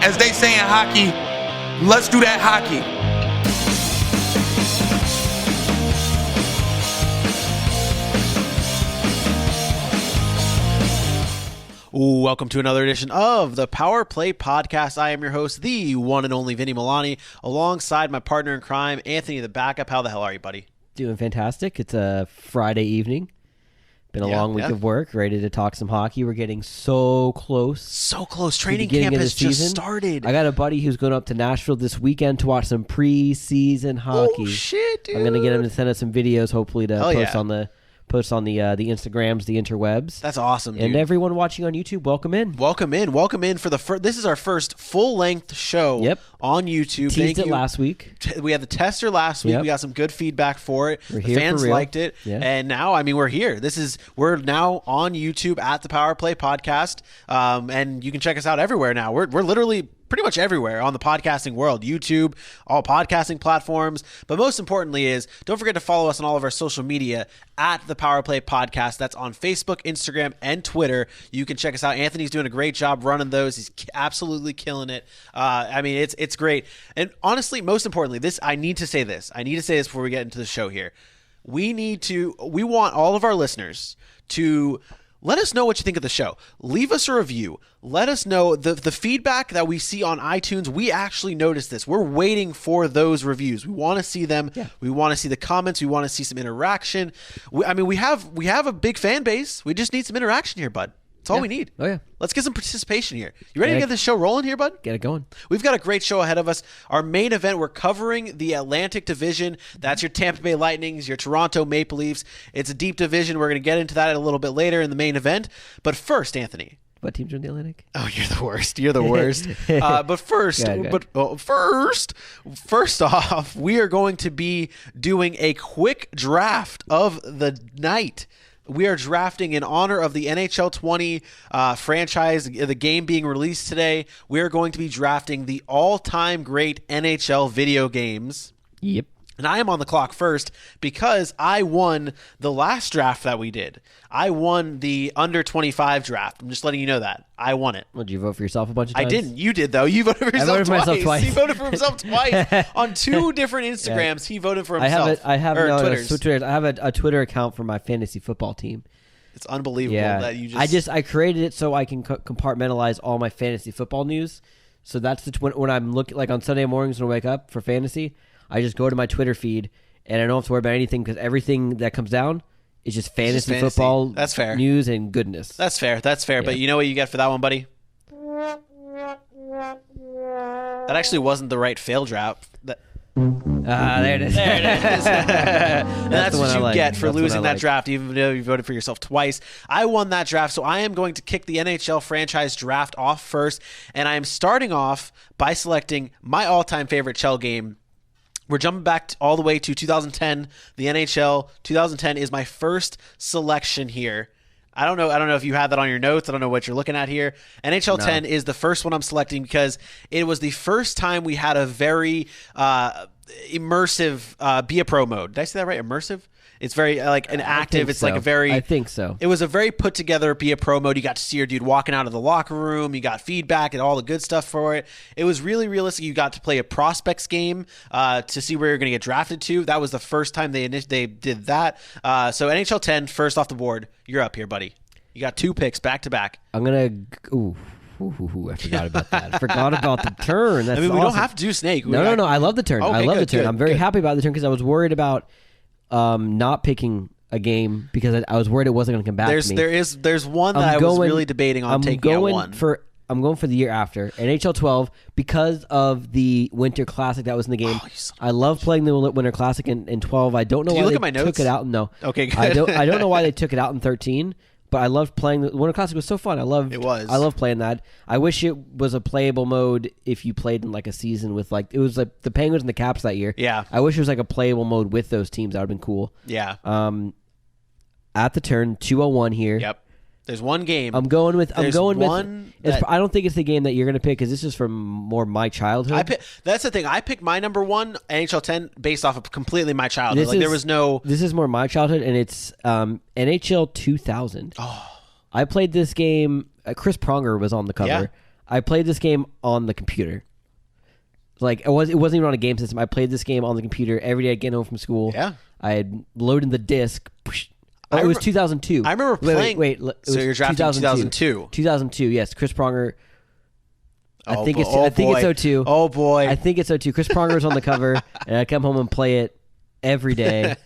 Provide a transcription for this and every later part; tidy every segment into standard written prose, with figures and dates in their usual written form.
As they say in hockey, let's do that hockey. Welcome to another edition of the Power Play Podcast. I am your host, the one and only Vinny Milani, alongside my partner in crime, Anthony the Backup. How the hell are you, buddy? Doing fantastic. It's a Friday evening. Been a long week of work, ready to talk some hockey. We're getting so close. So close. Training camp has just started. I got a buddy who's going up to Nashville this weekend to watch some preseason hockey. Oh, shit, dude. I'm going to get him to send us some videos, hopefully, to post on the Instagrams, the interwebs. That's awesome, dude. And everyone watching on YouTube, welcome in. Welcome in for the this is our first full-length show on YouTube. Teased it last week. We had the tester last week. We got some good feedback for it. We're the here fans for real. liked it. Yeah. And now, I mean, we're here. We're now on YouTube at the Power Play Podcast. And you can check us out everywhere now. We're literally pretty much everywhere on the podcasting world, YouTube, all podcasting platforms. But most importantly is, don't forget to follow us on all of our social media at the Power Play Podcast. That's on Facebook, Instagram, and Twitter. You can check us out. Anthony's doing a great job running those. He's absolutely killing it. I mean, it's great. And honestly, most importantly, I need to say this before we get into the show here. We want all of our listeners to let us know what you think of the show. Leave us a review. Let us know the feedback that we see on iTunes. We actually notice this. We're waiting for those reviews. We want to see them. Yeah. We want to see the comments. We want to see some interaction. We have a big fan base. We just need some interaction here, bud. That's all we need. Oh, yeah. Let's get some participation here. You ready to get this show rolling here, bud? Get it going. We've got a great show ahead of us. Our main event, we're covering the Atlantic Division. That's your Tampa Bay Lightnings, your Toronto Maple Leafs. It's a deep division. We're going to get into that a little bit later in the main event. But first, Anthony. What teams are in the Atlantic? Oh, you're the worst. You're the worst. But first off, we are going to be doing a quick draft of the night. We are drafting in honor of the NHL 20 franchise, the game being released today. We are going to be drafting the all-time great NHL video games. Yep. And I am on the clock first because I won the last draft that we did. I won the under 25 draft. I'm just letting you know that. I won it. Well, did you vote for yourself a bunch of times? I didn't. You did, though. You voted for yourself I voted for myself twice. He voted for himself twice. On two different Instagrams, He voted for himself. I have a Twitter account for my fantasy football team. It's unbelievable that you just... I created it so I can compartmentalize all my fantasy football news. So that's when I'm looking, like on Sunday mornings when I wake up for fantasy, I just go to my Twitter feed and I don't have to worry about anything because everything that comes down is just fantasy football That's fair. News and goodness. That's fair. Yeah. But you know what you get for that one, buddy? That actually wasn't the right fail draft. There it is. And that's what you get for losing that draft, even though you voted for yourself twice. I won that draft, so I am going to kick the NHL Franchise Draft off first, and I am starting off by selecting my all-time favorite CHEL game. We're jumping back all the way to 2010. The NHL 2010 is my first selection here. I don't know if you have that on your notes. I don't know what you're looking at here. NHL 10 is the first one I'm selecting because it was the first time we had a very immersive Be a Pro mode. Did I say that right? Immersive? It's very like an active. It's like a very. I think so. It was a very put together Be a Pro mode. You got to see your dude walking out of the locker room. You got feedback and all the good stuff for it. It was really realistic. You got to play a prospects game to see where you're going to get drafted to. That was the first time they did that. So NHL 10 first off the board. You're up here, buddy. You got 2 picks back to back. I'm gonna. Ooh, I forgot about that. I forgot about the turn. That's we awesome. don't have to do snake. No. I love the turn. Okay, I love the turn. Good, I'm very happy about the turn because I was worried about not picking a game because I was worried it wasn't going to come back to me. There's one that I was really debating on taking at one. I'm going for the year after NHL 12 because of the Winter Classic that was in the game. I love playing the Winter Classic in 12. I don't know why they took it out. No. Okay, good. I don't know why they took it out in 13. But I loved playing the Winter Classic. It was so fun. I love playing that. I wish it was a playable mode if you played in like a season with like it was like the Penguins and the Caps that year. Yeah. I wish it was like a playable mode with those teams. That would have been cool. Yeah. At the turn 201 here. Yep. There's one game. I don't think it's the game that you're going to pick because this is from more my childhood. That's the thing. I picked my number one, NHL 10, based off of completely my childhood. This is more my childhood, and it's NHL 2000. Oh. I played this game. Chris Pronger was on the cover. I played this game on the computer. Like it wasn't even on a game system. I played this game on the computer every day. I'd get home from school. Yeah. I had loaded the disc. Oh, it was 2002. I remember playing. Wait. So you're drafting 2002. 2002. Yes, Chris Pronger. I think it's boy. 02. Oh boy. I think it's 02. Chris Pronger was on the cover, and I come home and play it every day.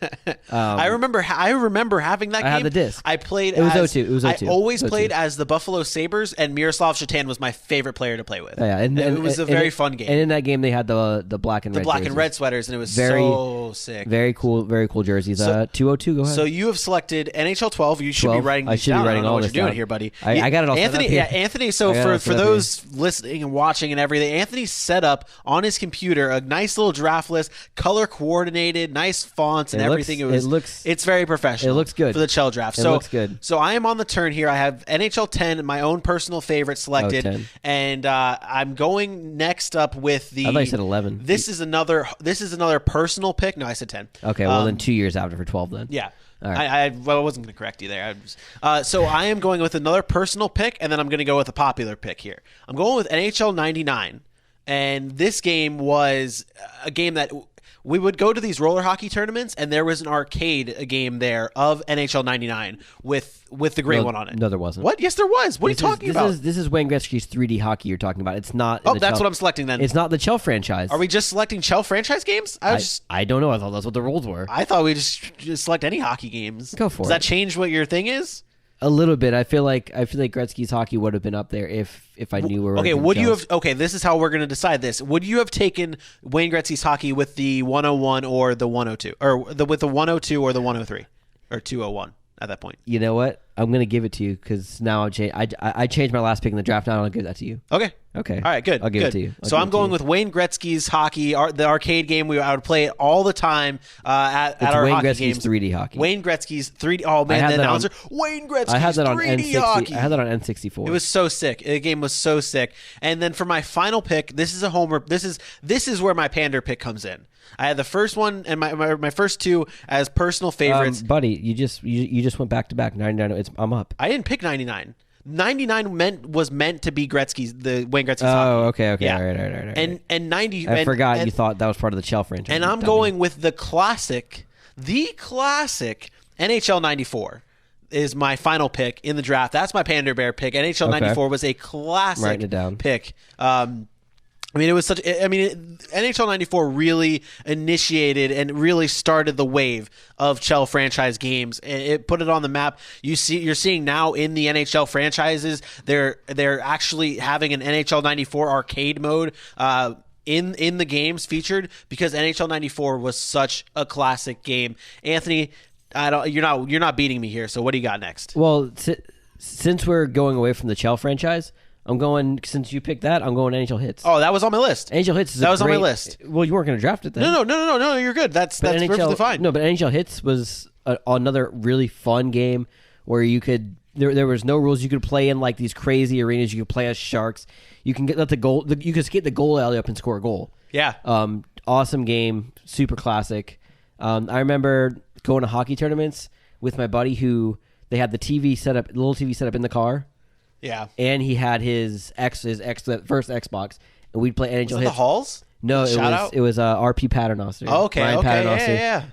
I remember having that game. I had the disc. I played. It was 02. It was 02. I always played as the Buffalo Sabres, and Miroslav Shatan was my favorite player to play with. Yeah, and it was a very fun game. And in that game, they had the black and red black jerseys. and red sweaters, and it was so sick. Very cool jerseys. 202. Go ahead. So you have selected NHL 12. You should be writing. I should be writing all what this you're doing down. here, buddy. I got it all. Anthony. Set up Yeah, Anthony. So for those listening and watching and everything, Anthony set up on his computer a nice little draft list, color coordinated, nice fonts and everything. It's very professional. It looks good for the CHEL Draft. It looks good. So I am on the turn here. I have NHL 10, my own personal favorite selected, 10. and I'm going next up with the. I thought you said 11. This is another personal pick. No, I said 10. Okay, well then 2 years after for 12 then. Yeah. All right. I wasn't going to correct you there. So I am going with another personal pick, and then I'm going to go with a popular pick here. I'm going with NHL 99, and this game was a game that we would go to these roller hockey tournaments, and there was an arcade game there of NHL 99 with the gray one on it. No, there wasn't. What? Yes, there was. What are you talking about? This is Wayne Gretzky's 3D hockey you're talking about. It's not. Oh, that's what I'm selecting then. It's not the CHEL franchise. Are we just selecting CHEL franchise games? I don't know. I thought that's what the rules were. I thought we just select any hockey games. Go for it. Does that change what your thing is? A little bit. I feel like Gretzky's hockey would have been up there if I knew where. Okay, would you have? Okay, this is how we're going to decide this. Would you have taken Wayne Gretzky's hockey with the 101 or the 102, or with the 102 or the 103 or 201 at that point? You know what? I'm going to give it to you because now I changed my last pick in the draft. Now I'll give that to you. Okay. Okay. All right. Good. I'll give it to you. So I'm going with Wayne Gretzky's hockey, the arcade game. I would play it all the time at our Wayne hockey Gretzky's games. 3D hockey. Wayne Gretzky's 3D. Oh man, the announcer. Wayne Gretzky's 3D hockey. I had that on N64. It was so sick. The game was so sick. And then for my final pick, this is a homer. This is where my pander pick comes in. I had the first one and my first two as personal favorites. Buddy, you just went back to back 99. I'm up. I didn't pick 99. 99 was meant to be the Wayne Gretzky's hockey. Oh, okay. Yeah. All right. And 90. I forgot you thought that was part of the CHEL franchise. And I'm going with the classic NHL 94 is my final pick in the draft. That's my Pander Bear pick. NHL 94 was a classic Writing it down. pick. NHL 94 really initiated and really started the wave of CHEL franchise games. It put it on the map. You're seeing now in the NHL franchises, they're actually having an NHL 94 arcade mode in the games featured because NHL 94 was such a classic game. Anthony, you're not beating me here. So what do you got next? Well, since we're going away from the CHEL franchise, since you picked that, I'm going NHL Hits. Oh, that was on my list. NHL Hits on my list. Well, you weren't going to draft it then. No, you're good. That's perfectly fine. No, but NHL Hits was another really fun game where you could there was no rules. You could play in like these crazy arenas. You could play as sharks. You can let the goal. You could skate the goal alley up and score a goal. Yeah. Awesome game. Super classic. I remember going to hockey tournaments with my buddy who they had the little TV set up in the car. Yeah. And he had his first Xbox, and we'd play NHL Hits. The Halls? No, it was RP Paternoster. Oh, okay. Ryan Paternoster. Yeah.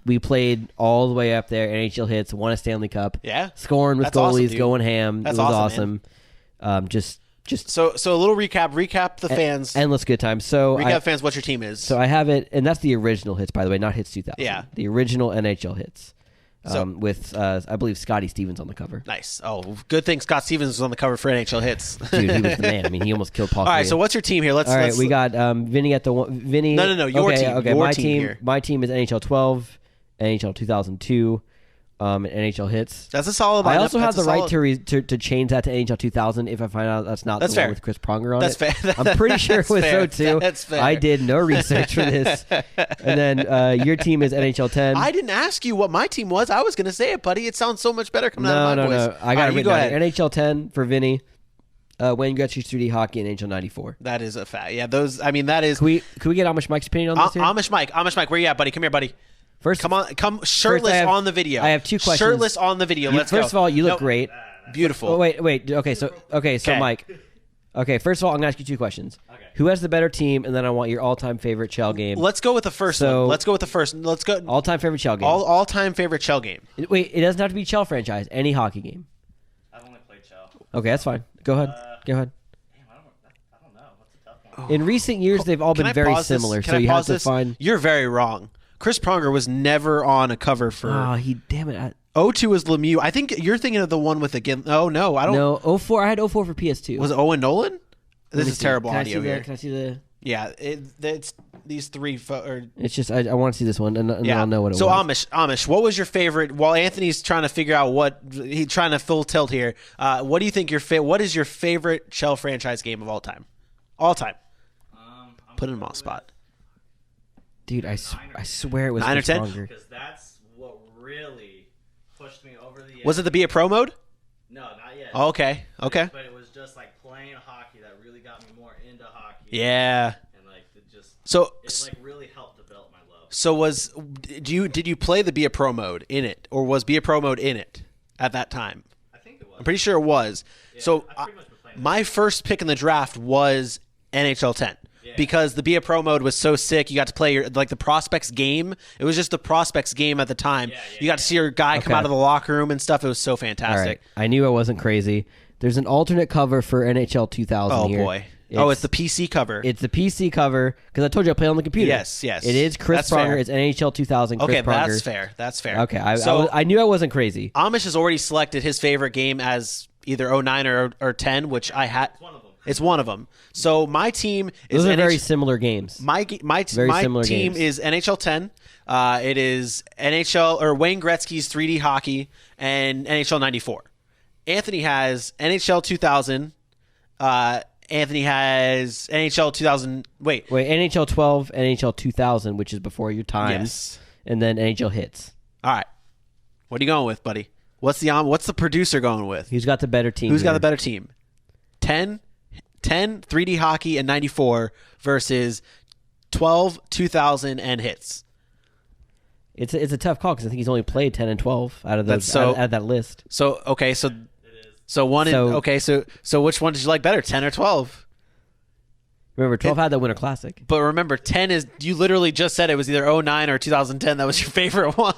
We played all the way up there. NHL Hits, won a Stanley Cup. Yeah. Scoring with goalies, awesome, going ham. That's it was awesome. Just so a little recap. Recap the fans. Endless good times. So recap fans what your team is. So I have it, and that's the original Hits, by the way, not Hits 2000. Yeah. The original NHL Hits. With I believe Scotty Stevens on the cover. Nice. Oh, good thing Scott Stevens was on the cover for NHL Hits. Dude, he was the man. I mean, he almost killed Paul. All right, so what's your team here? We got Vinny at the one. Vinny. No. Your team. Okay, your my team here. My team is NHL 12, NHL 2002, and NHL Hits. That's a solid lineup. I also have the right to change that to NHL 2000 if I find out that's not the one with Chris Pronger on it. Fair. I'm pretty sure it was so too. That's fair. I did no research for this. And then your team is NHL 10. I didn't ask you what my team was. I was going to say it, buddy. It sounds so much better coming out of my voice. No. I got it. Go ahead. NHL 10 for Vinny. Wayne Gretzky's 3D hockey and NHL 94. That is a fact. Yeah, those. I mean, that is. Can we get Amish Mike's opinion on this? Amish Mike, where you at, buddy? Come here, buddy. First, come shirtless on the video. I have two questions. Shirtless on the video. Let's go. First of all, you look great. Beautiful. Oh, wait. Okay, so Okay. Mike, Okay, first of all, I'm going to ask you 2 questions. Okay. Who has the better team, and then I want your all-time favorite CHEL game. Let's go with the first So- one. Let's go with the first. Let's go. All-time favorite CHEL game. All-time favorite CHEL game. Wait, it doesn't have to be CHEL franchise. Any hockey game. I've only played CHEL. Okay, that's fine. Go ahead. Go ahead. Damn, I don't know. What's a tough one? In recent years, they've all Can been I very pause this? similar, Can so I you have pause to this? find... You're very wrong. Chris Pronger was never on a cover for... damn it. 0-2 was Lemieux. I think you're thinking of the one with again. Oh no, I don't. No, 04. I had 04 for PS2. Was it Owen Nolan? Let This me is see. terrible Can I audio see here. Can I see the... Yeah, it's these three. It's just, I want to see this one, and then yeah. I'll know what it so was. Amish, what was your favorite? While Anthony's trying to figure out what he's trying to full tilt here, what do you think what is your favorite CHEL franchise game of all time? All time. Put him on spot. Dude, I swear it was 9 or 10? stronger. Because that's what really pushed me over the edge. Was it the Be a Pro mode? No, not yet. Oh, okay. But it was just like playing hockey that really got me more into hockey. Yeah. And like It like really helped develop my love. So did you play the Be a Pro mode in it, or was Be a Pro mode in it at that time? I think it was. I'm pretty sure it was. Yeah, So I've pretty much been playing my first pick in the draft was NHL 10 because the Be a Pro mode was so sick. You got to play the prospects game. It was just the prospects game at the time. You got to see your guy come out of the locker room and stuff. It was so fantastic. All right. I knew I wasn't crazy. There's an alternate cover for NHL 2000 Oh here. boy. It's the PC cover. It's the PC cover because I told you I play on the computer. Yes. It is Chris That's fair. Pronger. It's NHL 2000. Chris Okay, Pronger. that's fair. Okay, So I knew I wasn't crazy. Amish has already selected his favorite game as either 09 or 10, which I had. It's one of them. It's one of them. So my team is Those are very similar games. My similar team games. is NHL 10. It is NHL or Wayne Gretzky's 3D hockey and NHL 94. Anthony has NHL 2000. Anthony has NHL 2000. Wait, NHL 12, NHL 2000, which is before your time. Yes. And then NHL hits. All right. What are you going with, buddy? What's the producer going with? Who's got the better team? Who's got here? the better team? 10, 3D hockey, and 94 versus 12, 2000, and hits. It's a tough call because I think he's only played 10 and 12 out of those That's out of that list. So okay, so It is. so one. So- Okay, so which one did you like better, 10 or 12? Remember, 12 had that Winter Classic. But remember, 10 is you literally just said it was either 09 or 2010. That was your favorite one.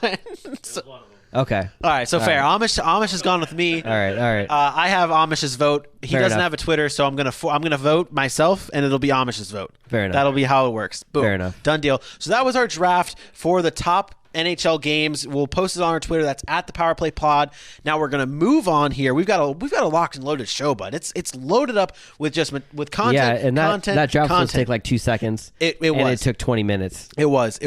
So- One of them. Okay. all right, so fair. right. Amish has gone with me. All right. I have Amish's vote. He Fair doesn't enough. have a Twitter, so I'm gonna vote myself, and it'll be Amish's vote. Fair enough. That'll be how it works. Boom. Fair enough. Done deal. So that was our draft for the top NHL games. We'll post it on our Twitter. That's at the Power Play Pod. Now we're gonna move on here. We've got a locked and loaded show, bud. It's loaded up with content. Yeah, and that draft was content. take like 2 seconds. It and was. it took 20 minutes. It was.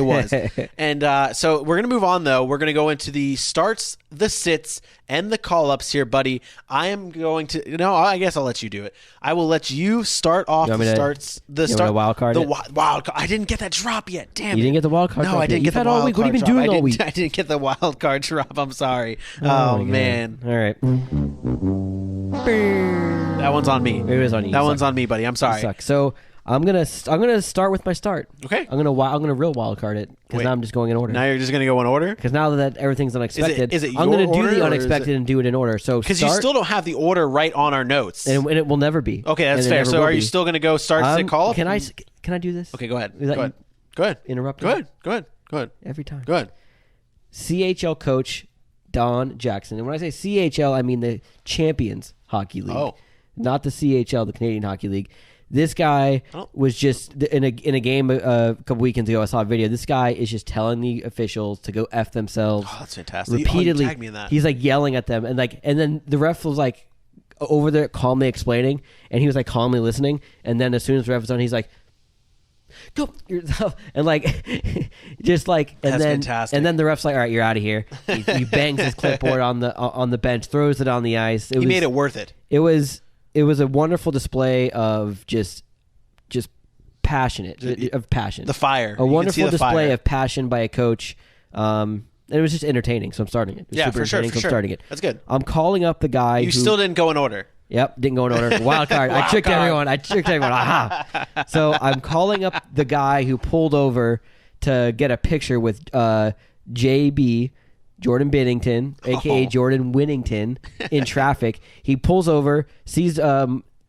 And so we're going to move on, though. We're going to go into the starts, the sits, and the call-ups here, buddy. I am going to... No, I guess I'll let you do it. I will let you start off You want me the to- starts. The you want me start. to wild card the it? wild card. I didn't get that drop yet. Damn You it. didn't get the wild card No, drop I didn't yet. get You've the had all wild week. What have card you been drop. doing all week? I didn't get the wild card drop. I'm sorry. my Oh God. man. All right. That one's on me. It was on you. That You one's suck. on me, buddy. I'm sorry. You suck. So I'm gonna start with my start. Okay. I'm gonna real wild card it because Wait. now I'm just going in order. Now you're just going to go in order? Because now that everything's unexpected, is it I'm your gonna do order, the or is unexpected it- and do it in order. So Because you start, still don't have the order right on our notes. and it will never be. Okay, that's And it fair. never So will are you be. still going to go start, sit, call? Can I do this? Okay, go ahead. Is that Go ahead. you Go ahead. interrupting? Go ahead. Every time. Go ahead. CHL coach Don Jackson, and when I say CHL, I mean the Champions Hockey League, Oh. not the CHL, the Canadian Hockey League. This guy Oh. was just in a game a couple weekends ago. I saw a video. This guy is just telling the officials to go f themselves. Oh, that's fantastic. Repeatedly. You tagged me in that. He's like yelling at them, and then the ref was like over there calmly explaining, and he was like calmly listening. And then as soon as the ref was done, he's like, "Go yourself," and like just like, and That's then fantastic. and then the ref's like, "All right, you're out of here." He bangs his clipboard on the bench, throws it on the ice. He made it worth it. It was a wonderful display of just passion. The fire. A You can see wonderful the display fire. of passion by a coach. And it was just entertaining, so I'm starting it. It was Yeah, super for sure, entertaining, for so I'm sure. starting it. That's good. I'm calling up the guy You who still didn't go in order. Yep, didn't go in order. Wild card. I tricked everyone. Aha. So I'm calling up the guy who pulled over to get a picture with JB, Jordan Binnington, a.k.a. Jordan Winnington, in traffic. He pulls over, sees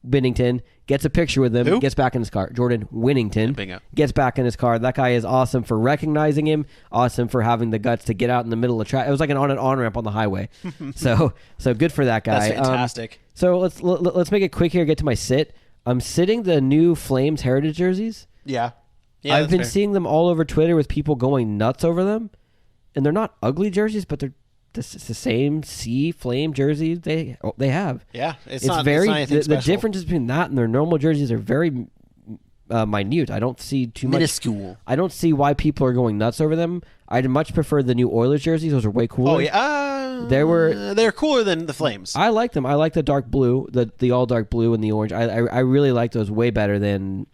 Winnington, gets a picture with him, Who? gets back in his car. Jordan Winnington bingo. gets back in his car. That guy is awesome for recognizing him, awesome for having the guts to get out in the middle of track. It was like an on-ramp on the highway. so good for that guy. That's fantastic. So let's make it quick here, get to my sit. I'm sitting the new Flames Heritage jerseys. Yeah. I've been fair. seeing them all over Twitter with people going nuts over them. And they're not ugly jerseys, but they're the same Sea Flame jersey they have. Yeah, it's very not anything the special. differences between that and their normal jerseys are very minute. I don't see too much. Minuscule. I don't see why people are going nuts over them. I'd much prefer the new Oilers jerseys. Those are way cooler. Oh yeah, they're cooler than the Flames. I like them. I like the dark blue, the all dark blue and the orange. I really like those way better than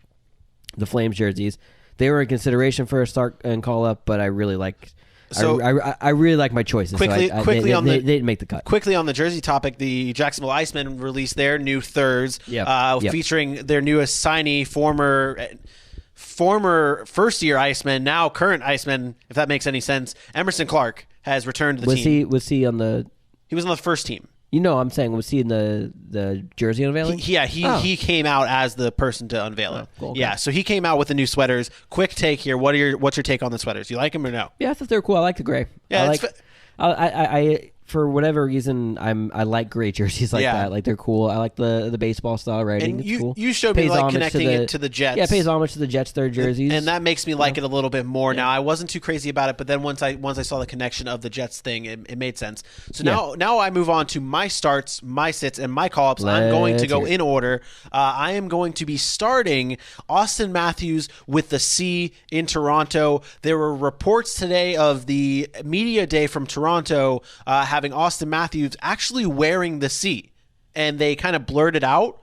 the Flames jerseys. They were in consideration for a start and call up, but I really like. So I really like my choices. Quickly, so they didn't make the cut. Quickly on the jersey topic, the Jacksonville Icemen released their new thirds, featuring their newest signee, former first-year Iceman, now current Iceman, if that makes any sense. Emerson Clark has returned to the team. Was he on the? He was on the first team. I'm saying, was he in the jersey unveiling? He came out as the person to unveil it. Cool, okay. Yeah, so he came out with the new sweaters. Quick take here. What's your take on the sweaters? You like them or no? Yeah, I thought they were cool. I like the gray. Yeah, I for whatever reason, I like gray jerseys like that. Like they're cool. I like the baseball style writing. And it's cool. you showed me like connecting it to the Jets. Yeah, it pays homage to the Jets third jerseys, and that makes me like it a little bit more. Now I wasn't too crazy about it, but then once I saw the connection of the Jets thing, it made sense. So now I move on to my starts, my sits, and my call-ups. I'm going to go in order. I am going to be starting Austin Matthews with the C in Toronto. There were reports today of the media day from Toronto having Austin Matthews actually wearing the C, and they kind of blurted out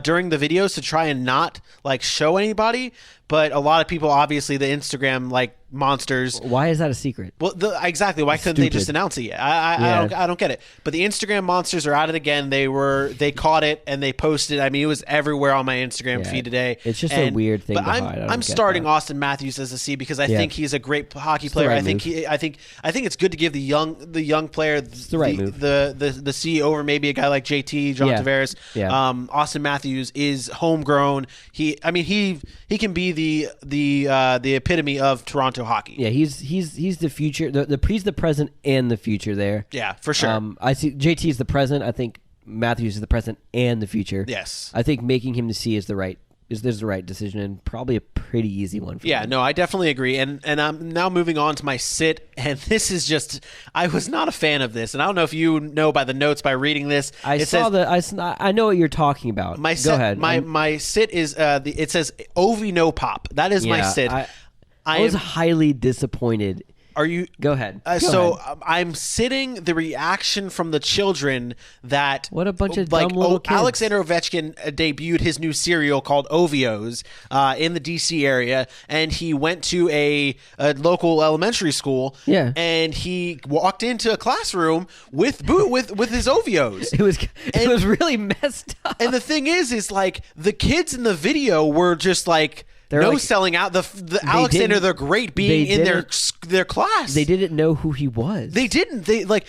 during the videos to try and not like show anybody. But a lot of people, obviously, the Instagram like monsters. Why is that a secret? Well, exactly. Why couldn't they just announce it yet? I don't get it. But the Instagram monsters are at it again. They caught it and they posted. I mean, it was everywhere on my Instagram feed today. It's just a weird thing. But I'm starting Austin Matthews as a C because I think he's a great hockey player. I think it's good to give the young player the C over maybe a guy like JT John Tavares. Yeah. Austin Matthews is homegrown. He can be the epitome of Toronto hockey. Yeah, he's the future. He's the present and the future there. Yeah, for sure. I see JT is the present. I think Matthews is the present and the future. Yes. I think making him the C is the right decision and probably a pretty easy one for him. No, I definitely agree. And I'm now moving on to my sit, and this is just I was not a fan of this, and I don't know if you know by the notes by reading this. I know what you're talking about. Go ahead. My sit is it says Ovi no pop. That is my sit. I was highly disappointed. Are you? Go ahead. I'm sitting the reaction from the children that what a bunch of dumb little kids. Alexander Ovechkin debuted his new cereal called Ovios in the DC area, and he went to a local elementary school. Yeah. And he walked into a classroom with his Ovios. It was really messed up. And the thing is like the kids in the video were just like. Selling out the Alexander the Great being in their class. They didn't know who he was. They didn't.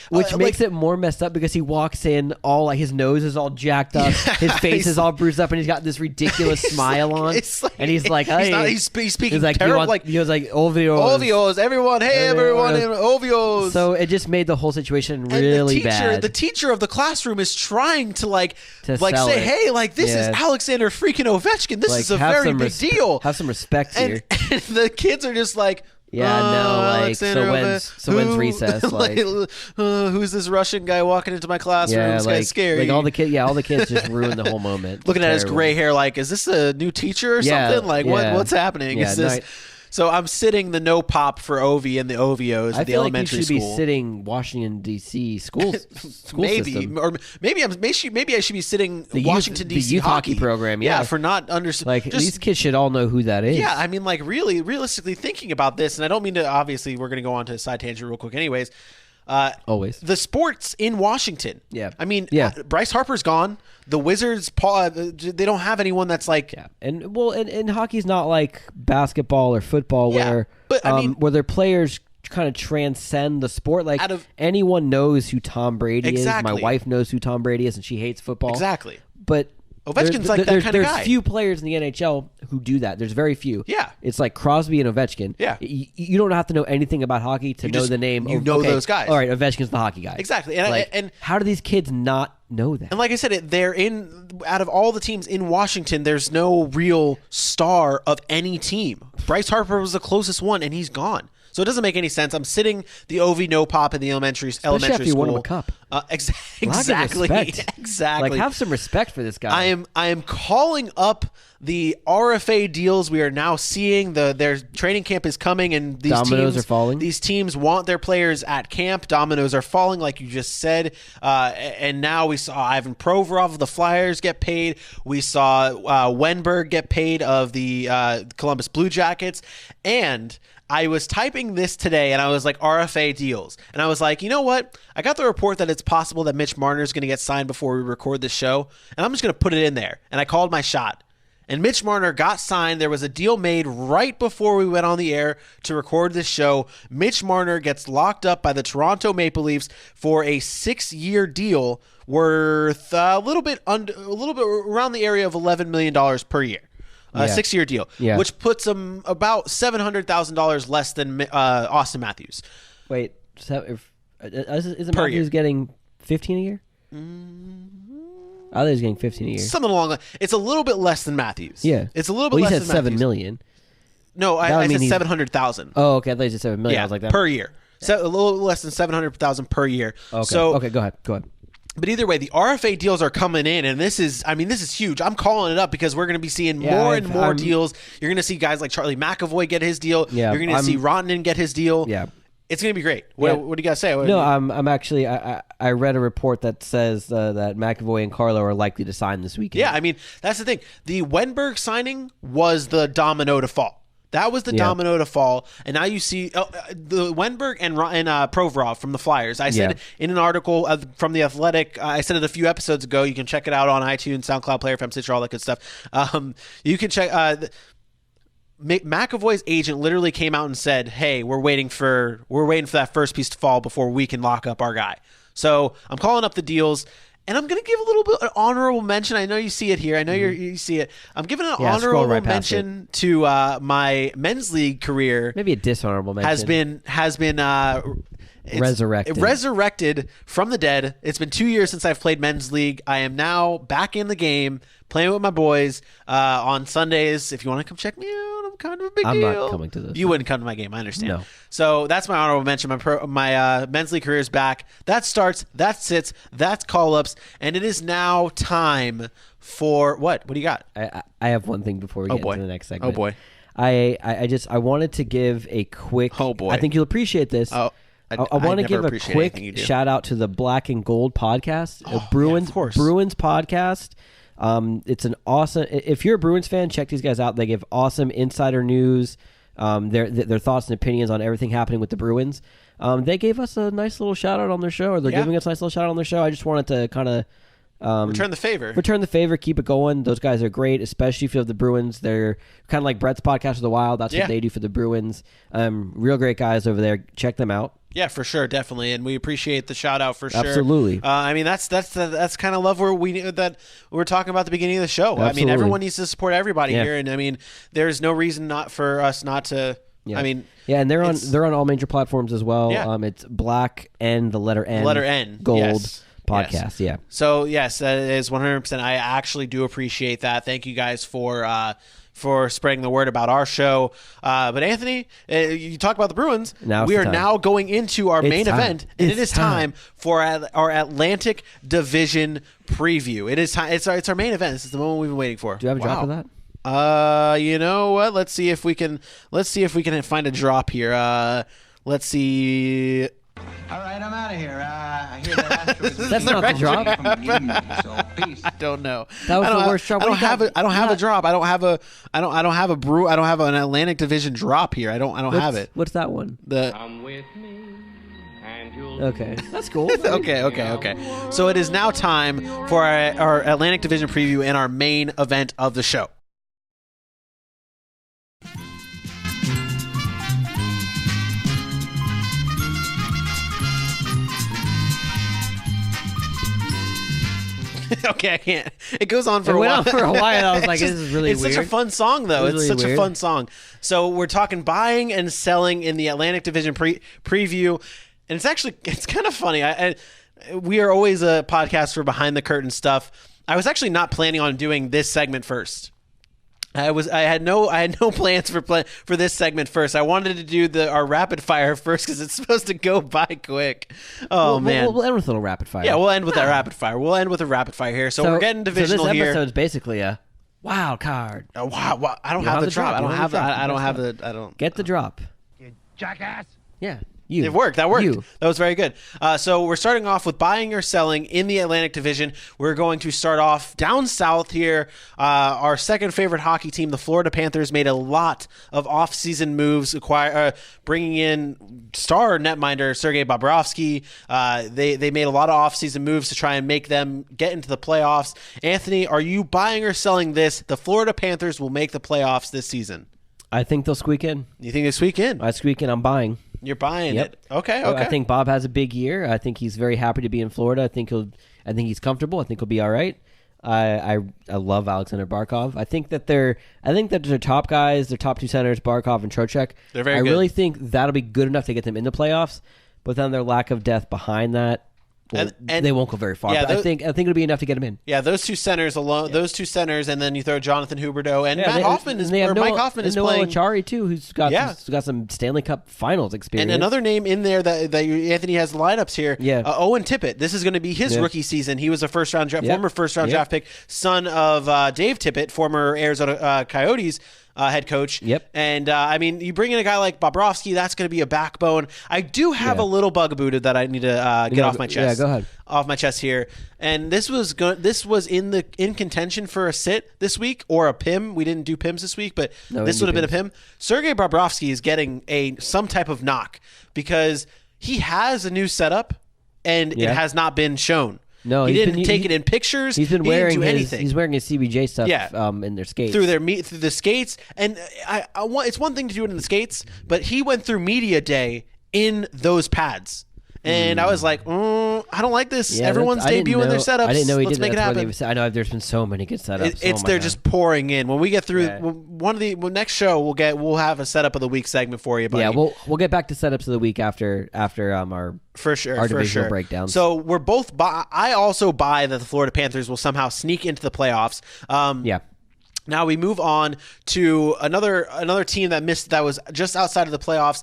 Which makes it more messed up because he walks in all like his nose is all jacked up, his face is all bruised up, and he's got this ridiculous smile on. And he's like, hey, he's speaking like, terrible. He was like Ovios, everyone, hey everyone, Ovios. So it just made the whole situation really bad. The teacher of the classroom is say, it. hey, like this is Alexander freaking Ovechkin. This is a very big deal. Have some respect here. And the kids are just like, when's recess? Like, who's this Russian guy walking into my classroom? This guy's scary. Like all the kids just ruined the whole moment. Looking at his gray hair, like, is this a new teacher or something? Like, what's happening? Is this? So I'm sitting the no pop for Ovi and the Ovios at the elementary school. I feel like you should be sitting Washington D.C. school system. Or maybe I should be sitting Washington D.C. the youth hockey program. Yeah, for not understanding. These kids should all know who that is. Yeah, I mean, like really, realistically thinking about this, and I don't mean to. Obviously, we're going to go on to a side tangent real quick, anyways. Always the sports in Washington. Yeah, I mean, Bryce Harper's gone. The Wizards, they don't have anyone that's like. Yeah, and hockey's not like basketball or football where their players kind of transcend the sport. Like anyone knows who Tom Brady is. My wife knows who Tom Brady is, and she hates football. Exactly. But Ovechkin's like that kind of guy. There's few players in the NHL who do that. There's very few. Yeah. It's like Crosby and Ovechkin. Yeah. You don't have to know anything about hockey to know the name. You know those guys. All right, Ovechkin's the hockey guy. Exactly. And how do these kids not know that? And like I said, out of all the teams in Washington, there's no real star of any team. Bryce Harper was the closest one, and he's gone. So it doesn't make any sense. I'm sitting the OV no pop in the elementary Especially school. after you won him a cup. Exactly. Exactly. Like, have some respect for this guy. I am calling up the RFA deals we are now seeing. Their training camp is coming, and these Dominoes are falling. These teams want their players at camp. Dominoes are falling, like you just said. And now we saw Ivan Provorov of the Flyers get paid. We saw Wenberg get paid of the Columbus Blue Jackets. And I was typing this today, and I was like, RFA deals. And I was like, you know what? I got the report that it's possible that Mitch Marner is going to get signed before we record this show, and I'm just going to put it in there. And I called my shot. And Mitch Marner got signed. There was a deal made right before we went on the air to record this show. Mitch Marner gets locked up by the Toronto Maple Leafs for a 6-year deal worth a little bit around the area of $11 million per year. A 6-year deal, which puts him about $700,000 less than Austin Matthews. Wait, isn't Per Matthews year. getting 15 a year? I thought he was getting 15 a year. Something along that. It's a little bit less than Matthews. Yeah, it's a little bit well, less he than said $7 Matthews. million. No, I said 700,000. Oh, okay. I thought you said $7 million. Yeah, I was like that per year. So a little less than 700,000 per year. Okay. Okay. Go ahead. But either way, the RFA deals are coming in, and this is huge. I'm calling it up because we're going to be seeing more and more deals. You're going to see guys like Charlie McAvoy get his deal. Yeah, You're going to see Rantanen get his deal. Yeah. It's going to be great. What do you guys say? No, I'm actually I read a report that says that McAvoy and Carlo are likely to sign this weekend. Yeah, I mean, that's the thing. The Wenberg signing was the domino to fall. That was the domino to fall, and now you see the Wenberg and Provorov from the Flyers. I said in an article from The Athletic, I said it a few episodes ago. You can check it out on iTunes, SoundCloud, Player FM, Stitcher, all that good stuff. You can check. McAvoy's agent literally came out and said, "Hey, we're waiting for that first piece to fall before we can lock up our guy." So I'm calling up the deals. And I'm going to give a little bit of honorable mention. I know you see it here. I know you see it. I'm giving an honorable mention to my men's league career. Maybe a dishonorable mention. Has been resurrected from the dead. It's been 2 years since I've played men's league. I am now back in the game, playing with my boys on Sundays. If you want to come check me out, I'm kind of a big deal. I'm not coming to this. You wouldn't come to my game. I understand. No. So that's my honorable mention. My men's league career is back. That starts. That sits. That's call-ups. And it is now time for what? What do you got? I have one thing before we get into the next segment. Oh, boy. I wanted to give a quick. Oh, boy. I think you'll appreciate this. Oh. I want to give a quick shout out to the Black and Gold podcast, Bruins podcast. It's an awesome. If you're a Bruins fan, check these guys out. They give awesome insider news, their thoughts and opinions on everything happening with the Bruins. They gave us a nice little shout out on their show, or they're giving us a nice little shout out on their show. I just wanted to kind of return the favor. Keep it going. Those guys are great, especially if you have the Bruins. They're kind of like Brett's podcast of the Wild. That's what they do for the Bruins. Real great guys over there. Check them out. Yeah, for sure, definitely, and we appreciate the shout out for sure. Absolutely. I mean, that's kind of love where that we're talking about at the beginning of the show. Absolutely. I mean, everyone needs to support everybody here, and I mean, there's no reason not for us not to. Yeah. I mean, and they're on all major platforms as well. Yeah. It's Black and the letter N, Gold. Yes. Podcast. Yes. Yeah. So yes, that is 100%. I actually do appreciate that. Thank you guys for spreading the word about our show. But Anthony, you talk about the Bruins. We are now going into our main event, and it is time for our Atlantic Division preview. It is time. It's our main event. This is the moment we've been waiting for. Do you have a drop for that? You know what? Let's see if we can find a drop here. Let's see. All right, I'm out of here. I hear that Astros. That's not the drop. So peace. I don't know. That was the worst drop. I don't have a drop. I don't have an Atlantic Division drop here. I don't have it. What's that one? Come with me and you'll Okay, that's cool. Okay. So it is now time for our Atlantic Division preview and our main event of the show. Okay, I can't. It goes on for It a went while. on for a while. I was like, It's this is really it's weird. such a fun song, though. It's Really such a weird. fun song. So we're talking buying and selling in the Atlantic Division preview, and it's kind of funny. We are always a podcast for behind the curtain stuff. I was actually not planning on doing this segment first. I had no plans for this segment first. I wanted to do our rapid fire first because it's supposed to go by quick. Oh man, we'll end with a little rapid fire. yeah, we'll end with that rapid fire. We'll end with a rapid fire here. So we're getting divisional so this here. episode's basically a wild card. Wow, I don't You have the have drop. the I don't drop. have You the. have the I don't drop. have the. I don't. Get the drop. You jackass. Yeah, you. It worked. That worked. You. That was very good. So we're starting off with buying or selling in the Atlantic Division. We're going to start off down south here. Our second favorite hockey team, the Florida Panthers, made a lot of off-season moves, bringing in star netminder Sergei Bobrovsky. They made a lot of off-season moves to try and make them get into the playoffs. Anthony, are you buying or selling this? The Florida Panthers will make the playoffs this season. I think they'll squeak in. You think they squeak in? I squeak in. I'm buying. You're buying Yep. it. Okay. I think Bob has a big year. I think he's very happy to be in Florida. I think he's comfortable. I think he'll be all right. I love Alexander Barkov. I think that their top guys, their top two centers, Barkov and Trocheck. They're very I good. really think that'll be good enough to get them in the playoffs. But then their lack of depth behind that, well, And- they won't go very far. yeah, But I think it'll be enough to get them in. Yeah, those two centers alone. Those two centers, and then you throw Jonathan Huberdeau and Mike Hoffman is playing. Chari too, who's got Yeah. some Stanley Cup Finals experience. And another name in there that Anthony has lineups here. Yeah. Owen Tippett. This is going to be his Yeah. rookie season. He was a Yep. former first round Yep. draft pick, son of Dave Tippett, former Arizona Coyotes head coach. Yep. And I mean, you bring in a guy like Bobrovsky, that's going to be a backbone. I do have Yeah. a little bugaboo that I need to get off my chest. Yeah, go ahead. Off my chest here. And this was in contention for a sit this week or a PIM. We didn't do PIMs this week, but No, we this didn't would have do been a PIM. Sergei Bobrovsky is getting some type of knock because he has a new setup and Yeah. it has not been shown. No, he he's didn't been- take he- it in pictures. He's been He wearing didn't do his, anything. He's wearing his CBJ stuff Yeah. in their skates. through the skates, and it's one thing to do it in the skates, but he went through media day in those pads, and I was like, I don't like this. Yeah, Everyone's I didn't debuting their know- setups. I didn't know he Let's did make it that. happen. I know there's been so many good setups. It's Oh my they're God. just pouring in. When we get through Yeah. next show, we'll have a setup of the week segment for you. Buddy. Yeah, we'll get back to setups of the week after our For sure, our for divisional sure. breakdowns. So we're both. I also buy that the Florida Panthers will somehow sneak into the playoffs. yeah. Now we move on to another team that was just outside of the playoffs.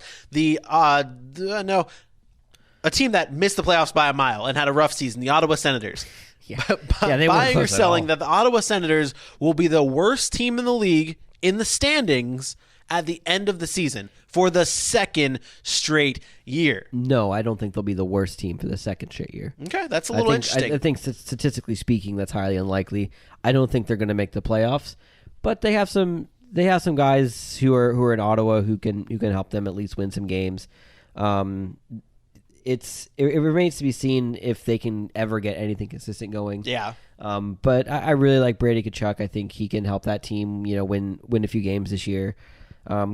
A team that missed the playoffs by a mile and had a rough season. The Ottawa Senators. Yeah, they weren't Buying or close at selling all. that the Ottawa Senators will be the worst team in the league in the standings at the end of the season for the second straight year. No, I don't think they'll be the worst team for the second straight year. Okay, that's a little interesting. I think statistically speaking, that's highly unlikely. I don't think they're going to make the playoffs, but they have some guys who are in Ottawa who can help them at least win some games. It remains to be seen if they can ever get anything consistent going. Yeah. But I really like Brady Tkachuk. I think he can help that team, win a few games this year.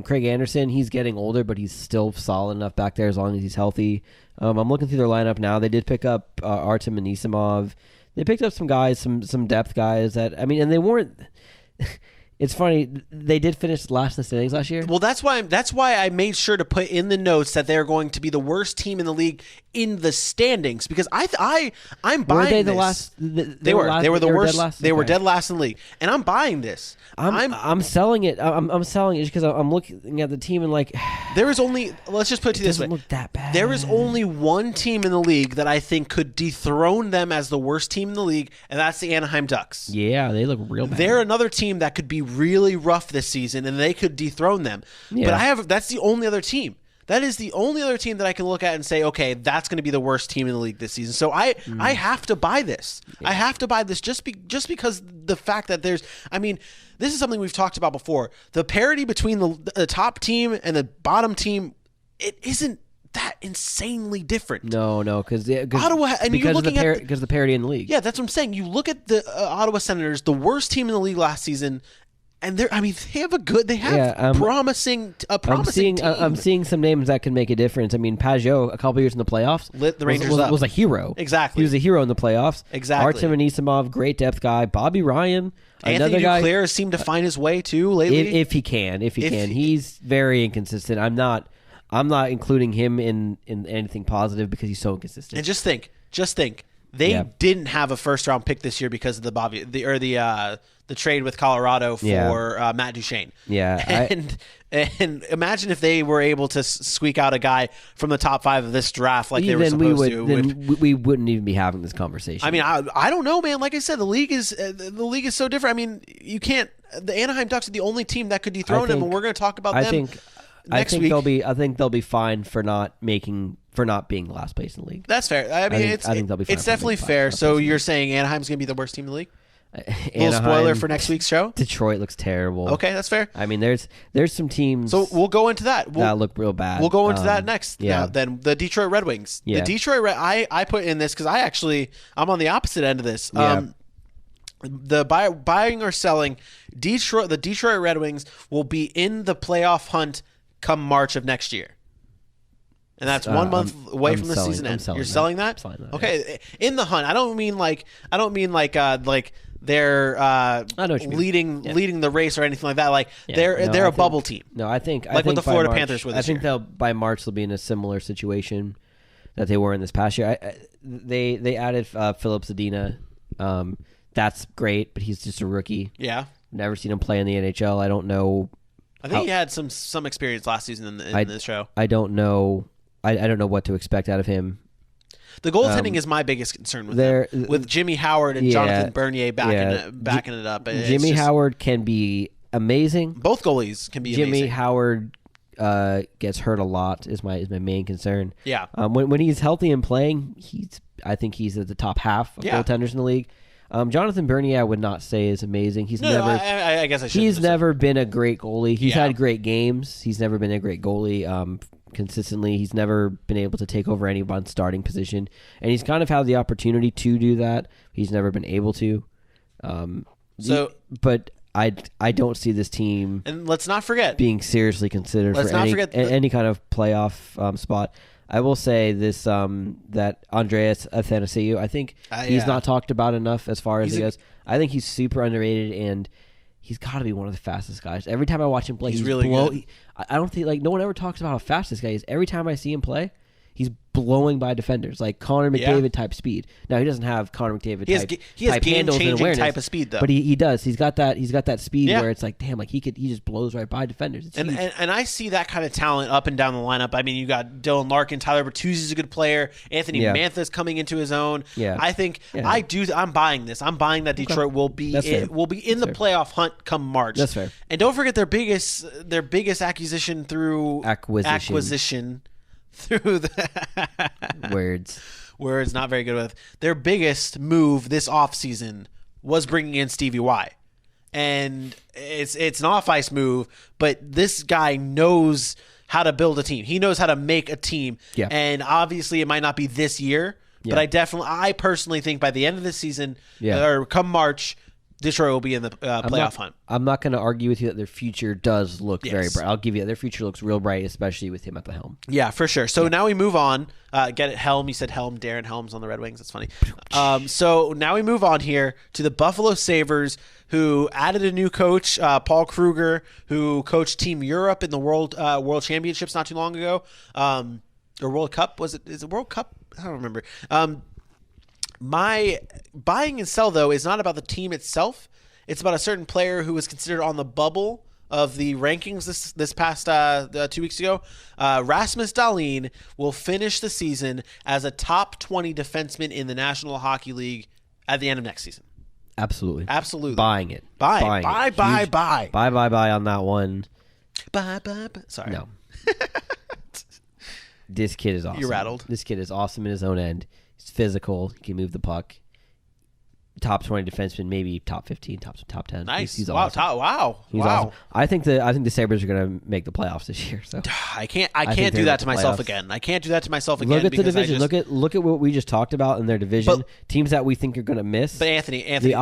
Craig Anderson, he's getting older, but he's still solid enough back there as long as he's healthy. I'm looking through their lineup now. They did pick up Artem Anisimov. They picked up some guys, some depth guys and they weren't. It's funny. They did finish last in the standings last year. Well, that's why I made sure to put in the notes that they're going to be the worst team in the league in the standings because I'm buying Were they this. the last? They were the worst. Dead last? They were Okay. dead last in the league, and I'm buying this. I'm selling it. I'm selling it just because I'm looking at the team and like There is only. Let's just put it to you this way. doesn't look that bad. There is only one team in the league that I think could dethrone them as the worst team in the league, and that's the Anaheim Ducks. Yeah, they look real bad. They're another team that could be really rough this season, and they could dethrone them. Yeah. But that's the only other team. That is the only other team that I can look at and say, okay, that's going to be the worst team in the league this season. So I have to buy this. I have to buy this just because the fact that there's. I mean, this is something we've talked about before. The parity between the top team and the bottom team, it isn't that insanely different. No, because Ottawa, and you're looking at because the parity in the league. Yeah, that's what I'm saying. You look at the Ottawa Senators, the worst team in the league last season. And they have promising team. I'm seeing some names that can make a difference. I mean, Pajot, a couple years in the playoffs, lit the Rangers up. Was a hero. Exactly. He was a hero in the playoffs. Exactly. Artem Anisimov, great depth guy. Bobby Ryan, Anthony another Duclair guy. has seemed to find his way too lately. If he can. He's very inconsistent. I'm not including him in anything positive because he's so inconsistent. And just think. They didn't have a first-round pick this year because of the trade with Colorado for Matt Duchene. Yeah, and imagine if they were able to squeak out a guy from the top 5 of this draft like they were supposed to. Then we wouldn't even be having this conversation. I mean, I don't know, man. Like I said, the league is so different. I mean, you can't. The Anaheim Ducks are the only team that could dethrone them, and we're going to talk about them. I think they'll be fine for not being last place in the league. That's fair. I think they'll be fine. It's definitely fair. So you're saying Anaheim's going to be the worst team in the league? Little spoiler for next week's show. Detroit looks terrible. Okay, that's fair. I mean, there's some teams. So we'll go into that. That look real bad. We'll go into that next. Yeah. Now, then the Detroit Red Wings. Yeah. The Detroit I put in this because I'm on the opposite end of this. Yeah. The buying or selling the Detroit Red Wings will be in the playoff hunt come March of next year. And that's 1 month away from the season end. You're selling that? I'm selling that. Okay, in the hunt. I don't mean like they're leading the race or anything like that. Like they're a bubble team. No, I think what the Florida March, Panthers were. I think by March they'll be in a similar situation that they were in this past year. They added Philip Zadina. That's great, but he's just a rookie. Yeah, never seen him play in the NHL. I don't know. I think he had some experience last season in this show. I don't know. I don't know what to expect out of him. The goaltending is my biggest concern with them. With Jimmy Howard and Jonathan Bernier backing it up. Jimmy Howard can be amazing. Both goalies can be amazing. Jimmy Howard gets hurt a lot is my main concern. Yeah. When he's healthy and playing, I think he's at the top half of goaltenders in the league. Jonathan Bernier I would not say is amazing. I guess I should. He's never been a great goalie. He's had great games. He's never been a great goalie. Consistently, he's never been able to take over anyone's starting position, and he's kind of had the opportunity to do that. He's never been able to. But I don't see this team. And let's not forget being seriously considered for any kind of playoff spot. I will say this: that Andreas Athanasiou, I think he's not talked about enough as far as he goes. I think he's super underrated, and he's got to be one of the fastest guys. Every time I watch him play, he's really good. I don't think no one ever talks about how fast this guy is. Every time I see him play, he's blowing by defenders, like Connor McDavid type speed. Now he doesn't have Connor McDavid type handles and awareness, type of speed though. But he does. He's got that speed where it's like, damn, like he just blows right by defenders. It's and I see that kind of talent up and down the lineup. I mean, you got Dylan Larkin, Tyler Bertuzzi's a good player. Anthony Mantha's coming into his own. Yeah. I think I'm buying this. I'm buying that Detroit will be in the playoff hunt come March. That's fair. And don't forget their biggest acquisition through acquisition. Through the words not very good with their biggest move this offseason was bringing in Stevie Y, and it's an off-ice move, but this guy knows how to build a team. He knows how to make a team, and obviously it might not be this year, but I personally think by the end of the season or come March, Detroit will be in the playoff hunt. I'm not going to argue with you that their future does look very bright. I'll give you that. Their future looks real bright, especially with him at the helm. Yeah, for sure. So now we move on. Get it, Helm. You said Helm. Darren Helms on the Red Wings. That's funny. So now we move on here to the Buffalo Sabres, who added a new coach, Paul Kruger, who coached Team Europe in the World Championships not too long ago. Or World Cup. Is it World Cup? I don't remember. My buying and sell, though, is not about the team itself. It's about a certain player who was considered on the bubble of the rankings this past 2 weeks ago. Rasmus Dahlin will finish the season as a top 20 defenseman in the National Hockey League at the end of next season. Absolutely. Buying it. Buy on that one. Buy. Sorry. No. This kid is awesome. You're rattled. This kid is awesome in his own end. He's physical. He can move the puck. top 20 defenseman, maybe top 15, top 10. Nice. He's Wow. awesome. Wow. He's awesome. I think the Sabres are going to make the playoffs this year. So I can't think do they're that at to the myself playoffs. again. I can't do that to myself again. look at the because division. Look at what we just talked about in their division. But- Teams that we think are going to miss. But Anthony, the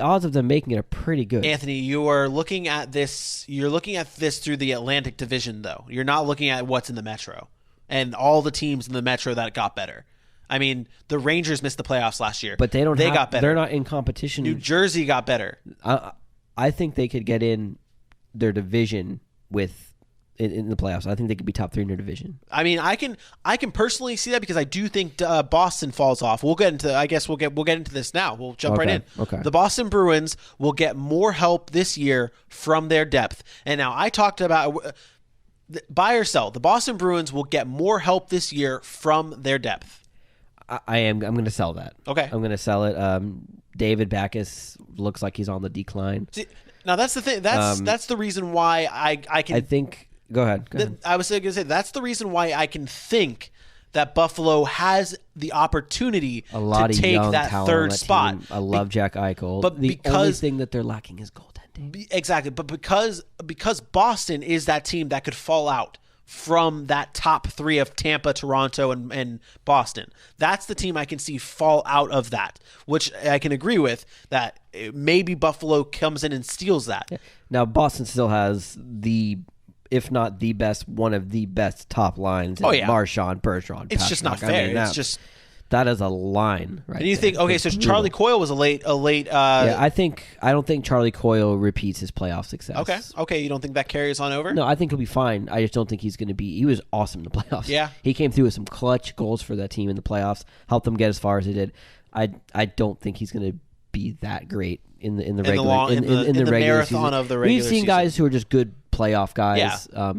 odds of them making it are pretty good. Anthony, you are looking at this. You're looking at this through the Atlantic Division, though. You're not looking at what's in the Metro and all the teams in the Metro that got better. I mean, the Rangers missed the playoffs last year, But they got better. They're not in competition. New Jersey got better. I think they could get in their division in the playoffs. I think they could be top 3 in their division. I mean, I can personally see that because I do think Boston falls off. We'll get into. I guess we'll get into this now. We'll jump right in. Okay. The Boston Bruins will get more help this year from their depth. And now I talked about buy or sell. The Boston Bruins will get more help this year from their depth. I'm going to sell that. Okay. I'm going to sell it. David Backes looks like he's on the decline. See, now that's the thing. That's the reason why I can. I think. Go ahead. I was going to say that's the reason why I can think that Buffalo has the opportunity A lot to of take young that talent third on that spot. team. I love Jack Eichel. but the only because- thing that they're lacking is goaltending. Exactly, but because Boston is that team that could fall out from that top 3 of Tampa, Toronto, and Boston. That's the team I can see fall out of that, which I can agree with, that maybe Buffalo comes in and steals that. Yeah. Now Boston still has if not the best, one of the best top lines. Oh, yeah. Marchand, Bergeron. It's just not Pastrnak. fair. I mean, it's just. that is a line, right? And you there. think, okay, It's so brutal. Charlie Coyle was a late. Yeah, I don't think Charlie Coyle repeats his playoff success. Okay, you don't think that carries on over? No, I think he'll be fine. I just don't think he's going to be. He was awesome in the playoffs. Yeah. He came through with some clutch goals for that team in the playoffs, helped them get as far as they did. I don't think he's going to be that great in the regular in the regular marathon season. of the regular We've seen season. guys who are just good playoff guys. Yeah.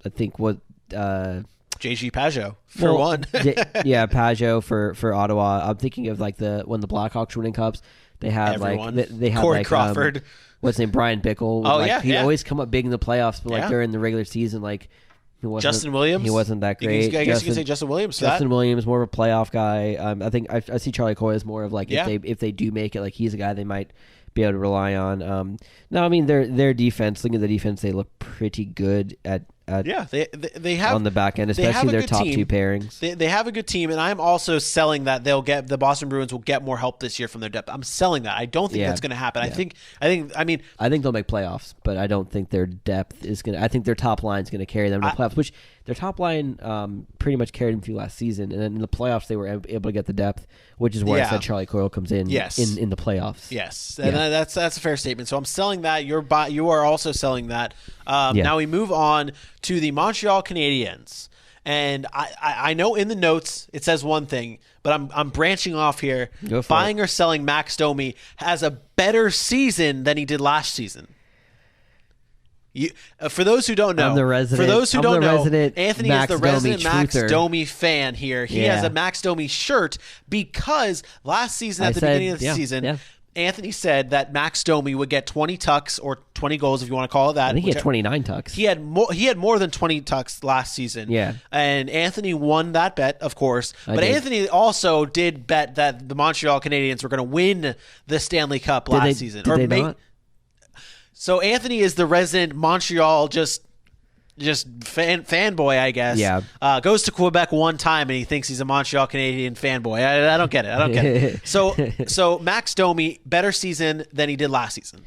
I think what. JG Pajot for one. Pajot for Ottawa. I'm thinking of like when the Blackhawks winning cups. They had Everyone. like they had Corey like Crawford. What's his name? Brian Bickle. Oh, like, yeah, he'd yeah. always come up big in the playoffs, but like Yeah. during the regular season, like he wasn't. Justin Williams. He wasn't that You great. can- I guess you can say Justin Williams. For Justin that. Williams, more of a playoff guy. I think I see Charlie Coyle as more of like Yeah. if they do make it, like he's a guy they might be able to rely on. No, I mean their defense. Looking at the defense, they look pretty good at Yeah, they have on the back end, they have especially a their good top team. 2 pairings. They have a good team, and I'm also selling that the Boston Bruins will get more help this year from their depth. I'm selling that. I don't think Yeah. that's going to happen. Yeah. I mean, I think they'll make playoffs, but I don't think their depth is going to. I think their top line is going to carry them to the playoffs, which their top line pretty much carried them through last season. And then in the playoffs, they were able to get the depth, which is where I Yeah. said Charlie Coyle comes in Yes. in the playoffs. yes, and that's a fair statement. So I'm selling that. You are also selling that. Yeah. Now we move on to the Montreal Canadiens. And I know in the notes it says one thing, but I'm branching off here. Go for Buying or selling Max Domi has a better season than he did last season. For those who don't know, I'm the resident- for those who I'm don't the know, resident Anthony Max is the resident Domi Max truther. Domi fan here. He Yeah. has a Max Domi shirt because last season at the beginning of the season, Anthony said that Max Domi would get 20 tucks or 20 goals, if you want to call it that. I think he had 29 tucks. He had more than 20 tucks last season. Yeah. And Anthony won that bet, of course. But did. Anthony also did bet that the Montreal Canadiens were going to win the Stanley Cup last season. Did they not? So Anthony is the resident Montreal just fanboy, I guess. Yeah. Goes to Quebec one time and he thinks he's a Montreal Canadian fanboy. I don't get it. So Max Domi, better season than he did last season.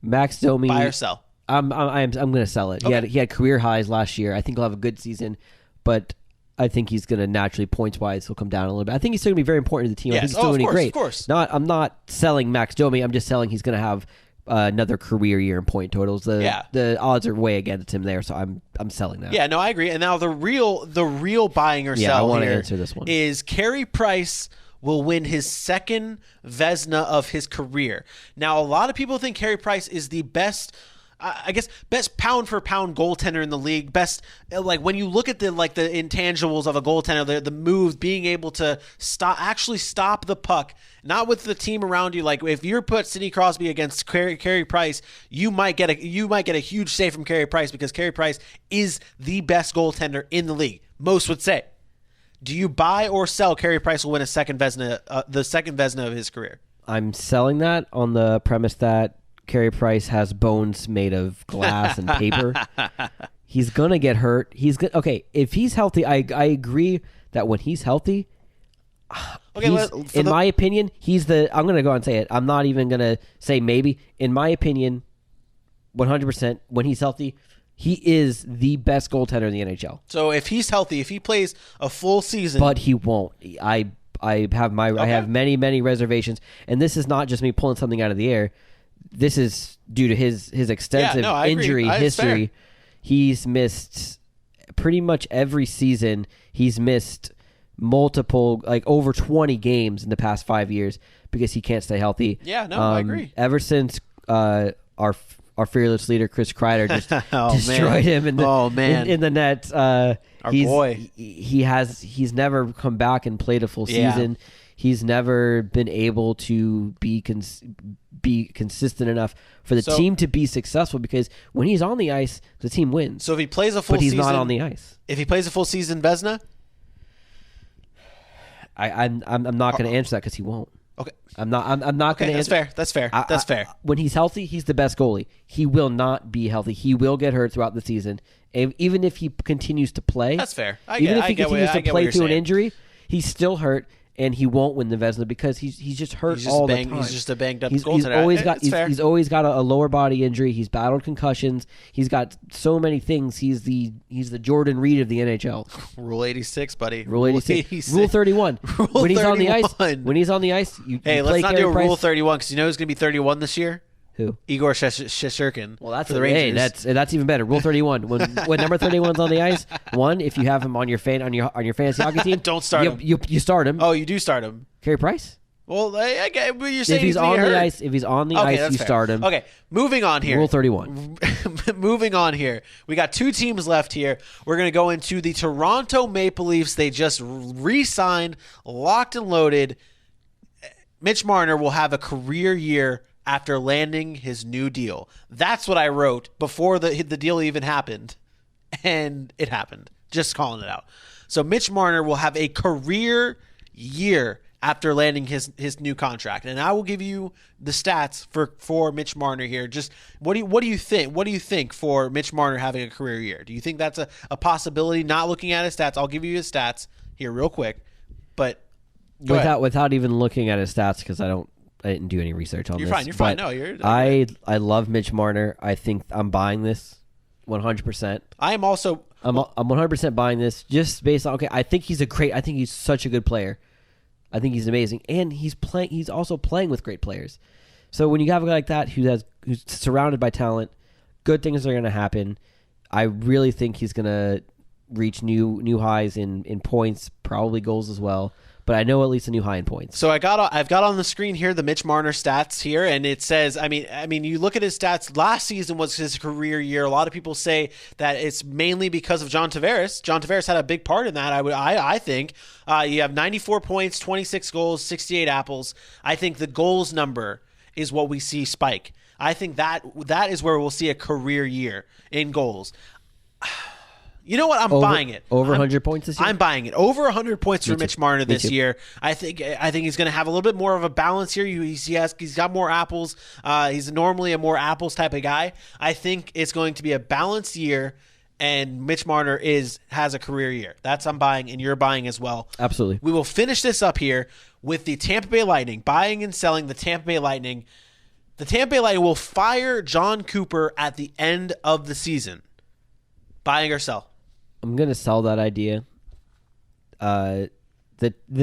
Max Domi. Buy or sell? I'm going to sell it. Okay. He had career highs last year. I think he'll have a good season, but I think he's going to naturally, points wise, he'll come down a little bit. I think he's still going to be very important to the team. I Yes. think he's still going to be great. Of course. I'm not selling Max Domi. I'm just selling he's going to have another career year in point totals. The odds are way against him there, so I'm selling that. Yeah, no, I agree. And now the real buying or Yeah, sell I want to here answer this one. is Kerry Price will win his second Vezina of his career. Now, a lot of people think Kerry Price is the best, I guess, best pound for pound goaltender in the league. Best, like when you look at the intangibles of a goaltender, the moves, being able to stop the puck, not with the team around you. Like if you put Sidney Crosby against Kerry Price, you might get a huge save from Kerry Price because Kerry Price is the best goaltender in the league. Most would say. Do you buy or sell Kerry Price will win the second Vezina of his career? I'm selling that on the premise that Kerry Price has bones made of glass and paper. He's gonna get hurt. Okay. If he's healthy, I agree that when he's healthy, in my opinion, I'm gonna go and say it. I'm not even gonna say maybe. In my opinion, 100%, when he's healthy, he is the best goaltender in the NHL. So if he's healthy, if he plays a full season, but he won't. I have many reservations, and this is not just me pulling something out of the air. This is due to his extensive injury history. He's missed pretty much every season. He's missed multiple, like over 20 games in the past 5 years because he can't stay healthy. Yeah, no, I agree. Ever since our fearless leader Chris Kreider just destroyed him in the net. He's never come back and played a full season. He's never been able to be consistent enough for the team to be successful, because when he's on the ice, the team wins. So if he plays a full season, but he's not on the ice. If he plays a full season, Vezina? I'm not going to answer that because he won't. Okay. I'm not going to answer. That's fair. That's fair. When he's healthy, he's the best goalie. He will not be healthy. He will get hurt throughout the season. And even if he continues to play. That's fair. Even if he continues to play through an injury, he's still hurt, and he won't win the Vezina because he's just hurt all the time. He's just a banged up goaltender. He's always got a lower body injury. He's battled concussions. He's got so many things. He's the Jordan Reed of the NHL. Rule 86, buddy. Rule 86. Rule 31. When he's on the ice, you let's not do a Price. Rule 31 because you know who's going to be 31 this year? Who? Igor Shesterkin. Well, that's for the Rangers. Hey, that's even better. Rule 31. When number 31's on the ice, if you have him on your fantasy hockey team, don't start him. You start him. Oh, you do start him. Kerry Price? Well, you're saying if he's on the ice, you fair. start him. Okay, moving on here. Rule 31. Moving on here. We got two teams left here. We're going to go into the Toronto Maple Leafs. They just re-signed, locked and loaded. Mitch Marner will have a career year after landing his new deal. That's what I wrote before the deal even happened. And it happened. Just calling it out. So Mitch Marner will have a career year after landing his new contract. And I will give you the stats for Mitch Marner here. Just what do you think? What do you think for Mitch Marner having a career year? Do you think that's a possibility? Not looking at his stats. I'll give you his stats here real quick. But without even looking at his stats, because I didn't do any research on this. You're fine. No, I love Mitch Marner. I think I'm buying this 100%. I am also. I'm 100% buying this just based on. Okay, I think he's such a good player. I think he's amazing, and he's also playing with great players. So when you have a guy like that who's surrounded by talent, good things are going to happen. I really think he's going to reach new highs in points, probably goals as well. But I know at least a new high in points. So I've got on the screen here the Mitch Marner stats here, and it says, I mean, you look at his stats. Last season was his career year. A lot of people say that it's mainly because of John Tavares. John Tavares had a big part in that. I think you have 94 points, 26 goals, 68 apples. I think the goals number is what we see spike. I think that is where we'll see a career year in goals. You know what? I'm buying it. Over 100 points this year? I'm buying it. Over 100 points for Mitch Marner this year. I think he's going to have a little bit more of a balance here. He's got more apples. He's normally a more apples type of guy. I think it's going to be a balanced year, and Mitch Marner has a career year. That's I'm buying, and you're buying as well. Absolutely. We will finish this up here with the Tampa Bay Lightning, buying and selling the Tampa Bay Lightning. The Tampa Bay Lightning will fire John Cooper at the end of the season. Buying or sell? I'm going to sell that idea. The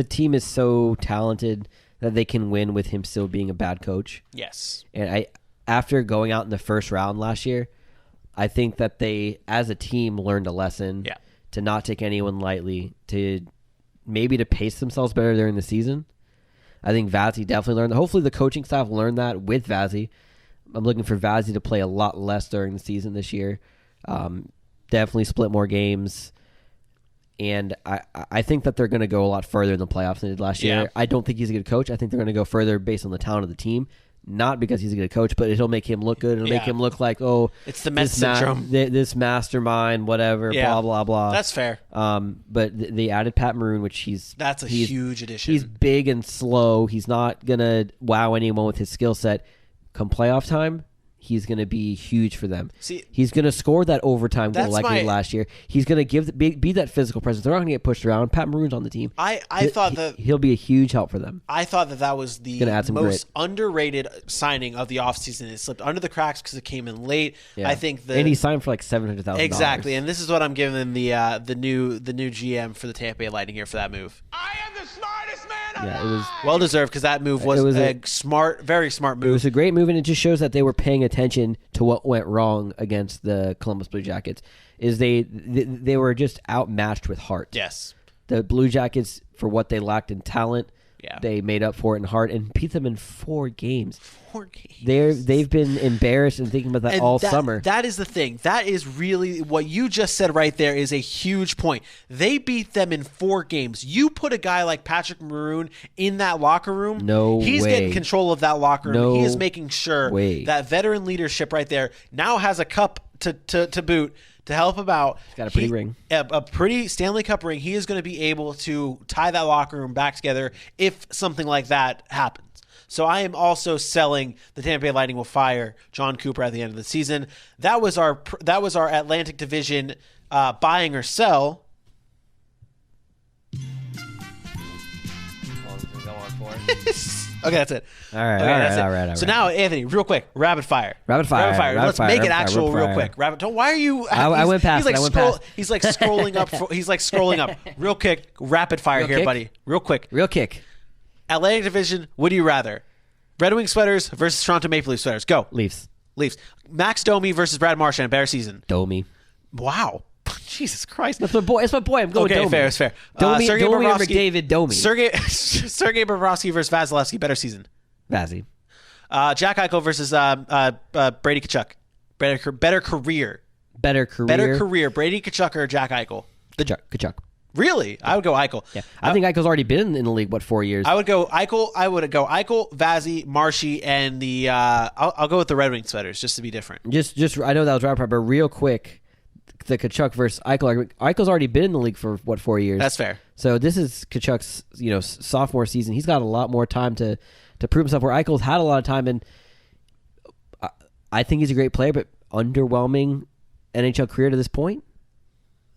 team is so talented that they can win with him still being a bad coach. Yes. And after going out in the first round last year, I think that they, as a team, learned a lesson to not take anyone lightly, to pace themselves better during the season. I think Vazzy definitely learned that. Hopefully the coaching staff learned that with Vazzy. I'm looking for Vazzy to play a lot less during the season this year. Definitely split more games. And I think that they're going to go a lot further in the playoffs than they did last year. I don't think he's a good coach. I think they're going to go further based on the talent of the team not because he's a good coach, but it'll make him look good. It'll make him look like, it's the Mets syndrome. This mastermind, whatever, blah blah blah. That's fair. But they added Pat Maroon, which that's a huge addition. He's big and slow. He's not gonna wow anyone with his skill set. Come playoff time, he's going to be huge for them. He's going to score that overtime goal like he did last year. He's going to be that physical presence. They're not going to get pushed around. Pat Maroon's on the team. I thought that he'll be a huge help for them. I thought that was the most underrated signing of the offseason. It slipped under the cracks because it came in late. Yeah. I think and he signed for like $700,000. Exactly, and this is what I'm giving them the new GM for the Tampa Bay Lightning here for that move. I am the smartest man alive. Yeah, it was well deserved because that move was a smart, very smart move. It was a great move, and it just shows that they were paying attention to what went wrong against the Columbus Blue Jackets. They were just outmatched with heart. Yes, the Blue Jackets, for what they lacked in talent, they made up for it in heart and beat them in 4 games. 4 games. They've been embarrassed and thinking about that all summer. That is the thing. That is really what you just said right there is a huge point. They beat them in 4 games. You put a guy like Patrick Maroon in that locker room. He's getting control of that locker room. He is making sure that veteran leadership right there now has a cup to boot to help him out. He's got a pretty ring. A pretty Stanley Cup ring. He is going to be able to tie that locker room back together if something like that happens. So I am also selling the Tampa Bay Lightning will fire John Cooper at the end of the season. That was our Atlantic Division buying or sell. Okay, that's it. All right. So now, Anthony, real quick, rapid fire. Let's make it actual real quick. Why are you? I went past. He's like scrolling up. He's like scrolling up. Real quick, rapid fire here, buddy. Real quick. Atlantic Division. Would you rather? Red Wing sweaters versus Toronto Maple Leaf sweaters. Go. Leafs. Max Domi versus Brad Marchand. Better season. Domi. Wow. Jesus Christ. That's my boy. I'm going Domi. Fair. It's fair. Domi or McDavid. Domi. Sergei Bobrovsky versus Vasilevsky. Better season. Vazzy. Jack Eichel versus Brady Tkachuk. Better career. Brady Tkachuk or Jack Eichel? Tkachuk. Really? I would go Eichel. Yeah. I think Eichel's already been in the league, 4 years? I would go Eichel. Vazzy, Marshy, and the I'll go with the Red Wing sweaters just to be different. Just I know that was rapid, but real quick, the Tkachuk versus Eichel. Eichel's already been in the league for 4 years. That's fair. So this is Tkachuk's sophomore season. He's got a lot more time to prove himself. Where Eichel's had a lot of time, and I think he's a great player, but underwhelming NHL career to this point.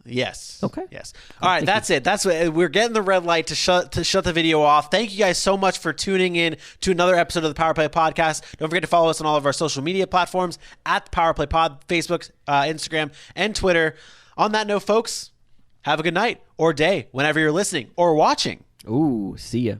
Yes. Okay. Yes. All right. That's it. That's what we're getting the red light to shut the video off. Thank you guys so much for tuning in to another episode of the Power Play Podcast. Don't forget to follow us on all of our social media platforms at the Power Play Pod, Facebook, Instagram, and Twitter. On that note, folks, have a good night or day whenever you're listening or watching. Ooh, see ya.